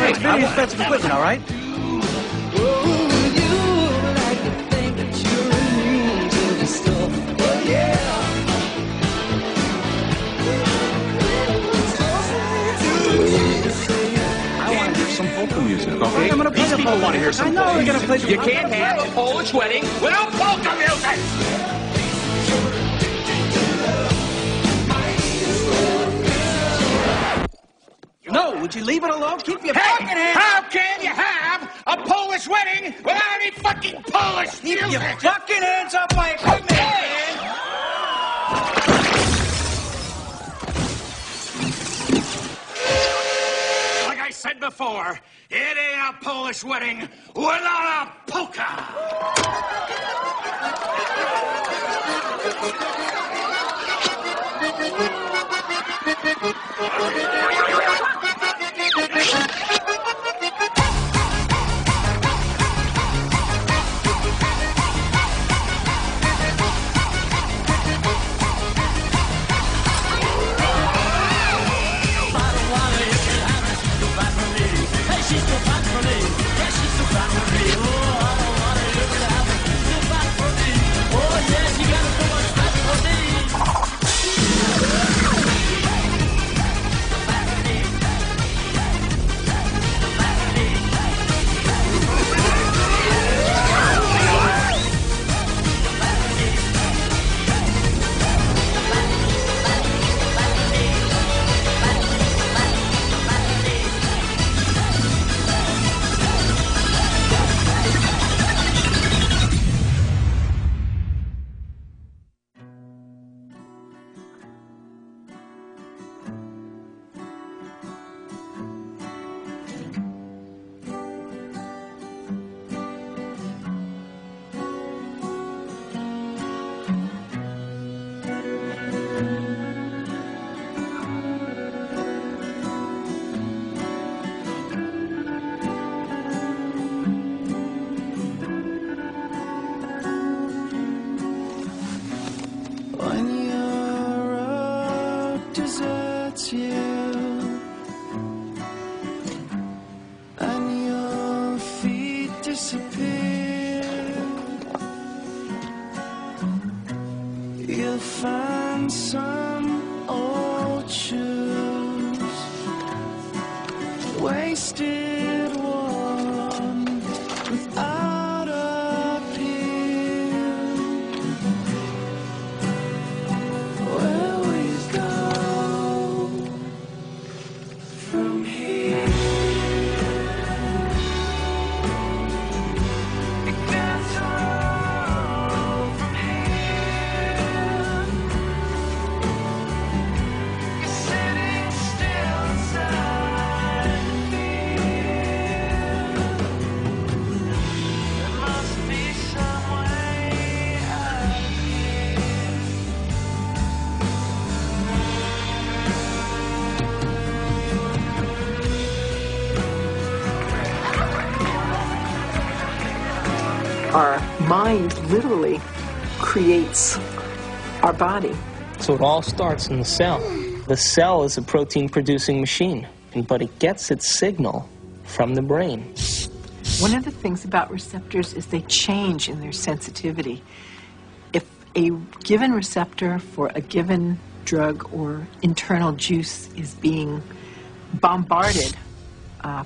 It's very expensive equipment, all right? Some polka music, okay? I'm gonna play the polka. Want to hear some I know we're gonna play the You can't have a Polish wedding without polka music! No, would you leave it alone? Keep your fucking hands... How can you have a Polish wedding without any fucking Polish music? Keep your fucking hands off my equipment, man! Like I said before, it ain't a Polish wedding without a polka! You'll find some old shoes, wasted one without a pin. Where we go from here? It gets all from here. You're sitting still inside me. There must be some way out of here. Our mind literally creates our body. So it all starts in the cell. The cell is a protein-producing machine, but it gets its signal from the brain. One of the things about receptors is they change in their sensitivity. If a given receptor for a given drug or internal juice is being bombarded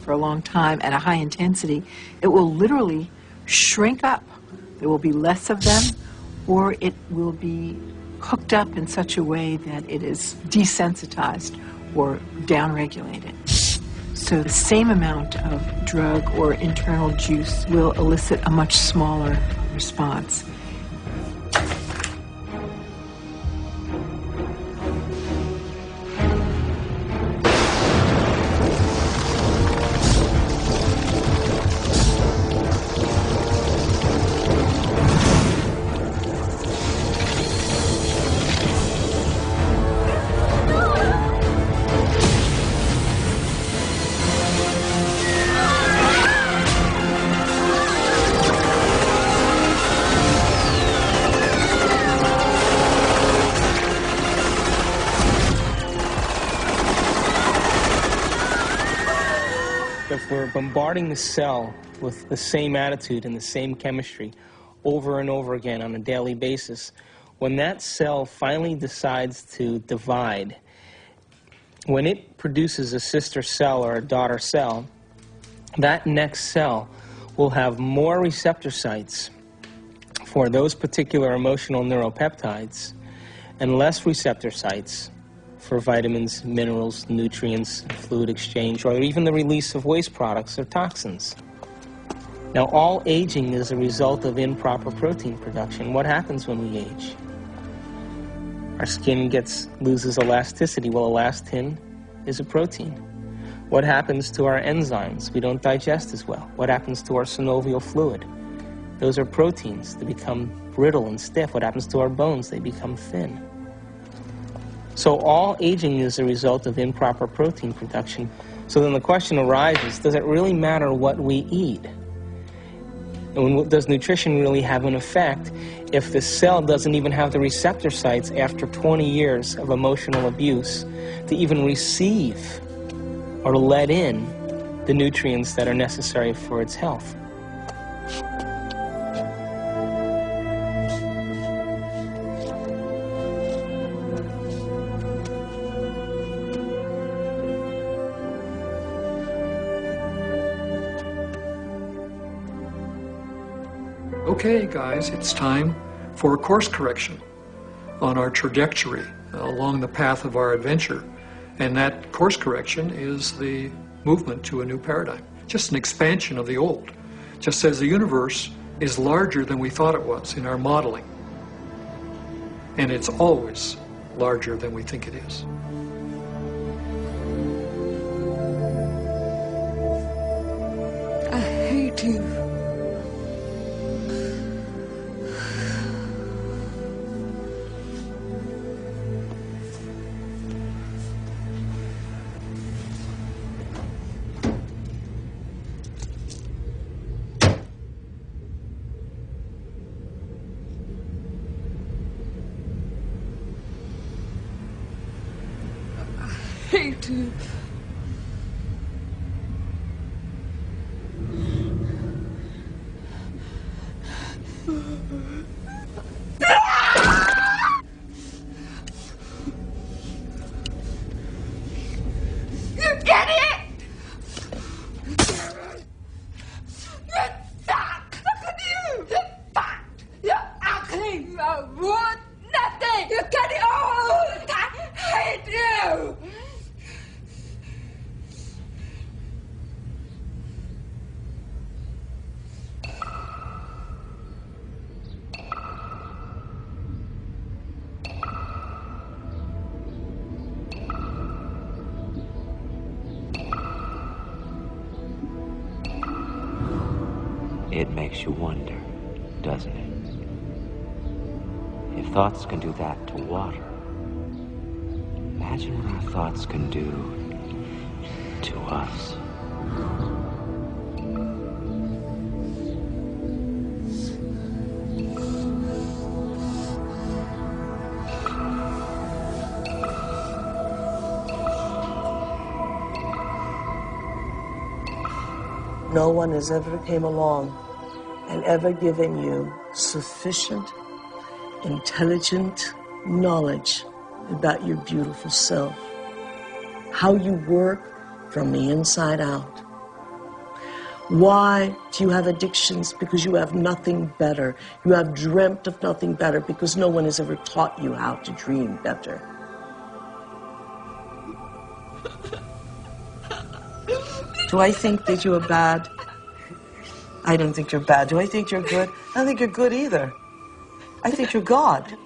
for a long time at a high intensity, it will literally shrink up. There will be less of them, or it will be hooked up in such a way that it is desensitized or downregulated. So the same amount of drug or internal juice will elicit a much smaller response. if we're bombarding the cell with the same attitude and the same chemistry over and over again on a daily basis, when that cell finally decides to divide, when it produces a sister cell or a daughter cell, that next cell will have more receptor sites for those particular emotional neuropeptides and less receptor sites for vitamins, minerals, nutrients, fluid exchange, or even the release of waste products or toxins. Now, all aging is a result of improper protein production. What happens when we age? Our skin loses elasticity. Well, elastin is a protein. What happens to our enzymes? We don't digest as well. What happens to our synovial fluid? Those are proteins. They become brittle and stiff. What happens to our bones? They become thin. So all aging is a result of improper protein production. So then the question arises, does it really matter what we eat? And does nutrition really have an effect if the cell doesn't even have the receptor sites after 20 years of emotional abuse to even receive or let in the nutrients that are necessary for its health? Okay, guys, it's time for a course correction on our trajectory along the path of our adventure. And that course correction is the movement to a new paradigm, just an expansion of the old. Just as the universe is larger than we thought it was in our modeling. And it's always larger than we think it is. I hate you. Hate you. You get it? You're fat. Look at you. You're fat. You're ugly. You're worth nothing. You get it all. I hate you. It makes you wonder, doesn't it? If thoughts can do that to water, imagine what our thoughts can do to us. No one has ever came along and ever given you sufficient, intelligent knowledge about your beautiful self, how you work from the inside out. Why do you have addictions? Because you have nothing better. You have dreamt of nothing better because no one has ever taught you how to dream better. Do I think that you are bad? I don't think you're bad. Do I think you're good? I don't think you're good either. I think you're God.